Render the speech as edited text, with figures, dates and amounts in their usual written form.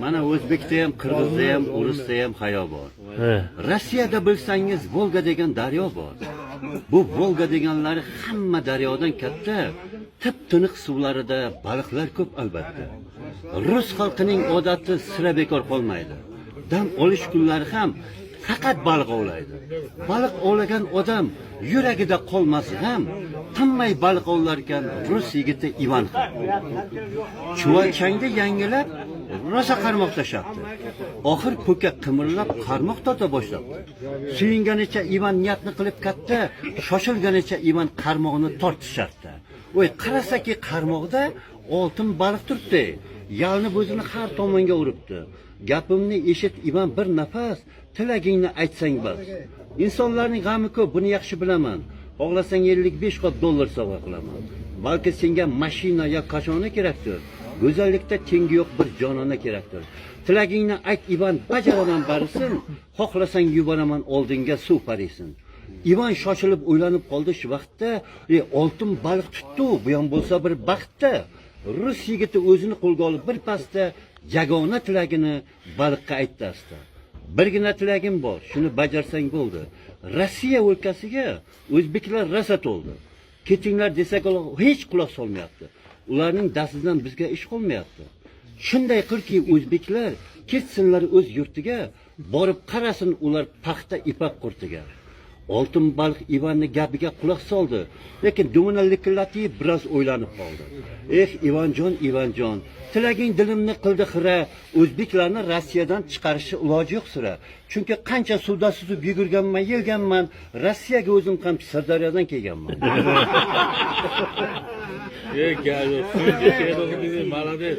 Mana O'zbekda ham, Qirg'izda ham, O'risda ham hayo bor. Rossiyada bilsangiz Volga degan daryo bor. Bu Volga deganlari hamma daryodan katta, tip-tiniq suvlarida baliqlar ko'p albatta. Rus xalqining odati sira bekor qolmaydi. Dam olish kunlari ham faqat baliq ovlaydi. Baliq ovlagan odam yuragida qolmasa ham tinmay baliq ovlar ekan rus yigiti Ivan. Chuvalchangda yangilab rosa qarmoq tashlabdi. Oxir ko'ka qimirlab qarmoq torta boshlabdi. Suyunganicha Ivan niyatni qilib katta, shoshilganicha Ivan qarmoqni tortishardi. Voy qarasaki qarmoqda oltin baliq turibdi. Yalnib o'zini har tomonga uribdi. Gapimni eshit Ivan bir nafas, tilagingni aytsang bas. Insonlarning g'ami ko'p, buni yaxshi bilaman. Xohlasang 55 qop dollar sovg'a qilaman. Balki senga mashina yo qachoni kerakdir. Go'zallikda tengi yo'q bir jonona kerakdir. Tilagingni ayt Ivan, bajaraman barisin. Xohlasang yuboraman oldinga suv parisin. Ivan shoshilib o'ylanib qoldi shu vaqtda, oltin baliq tutdi, bu ham bo'lsa bir baxtda. Rus yigiti o'zini qo'lga olib bir pasda yagona tilagini baliqqa aytdi asta. Birgina tilagim bor, shuni bajarsang bo'ldi. Rossiya o'lkasiga o'zbeklar rosa to'ldi. Ketinglar desak hech quloq solmayapti. Ularning dastidan bizga ish qolmayapti. Shunday qilki o'zbeklar ketsinlar o'z yurtiga, borib qarasin ular paxta ipak qurtiga. Oltin baliq Ivanni gapiga quloq soldi, lekin dumini likillatib biroz o'ylanib qoldi. Ivanjon, tilaging dilimni qildi xira, o'zbeklarni Rossiyadan chiqarishi iloji yo'q sira. Chunki qancha suvda suzib yugurganman, yelganman, Rossiyaga o'zim ham Sirdaryodan kelganman. Молодец.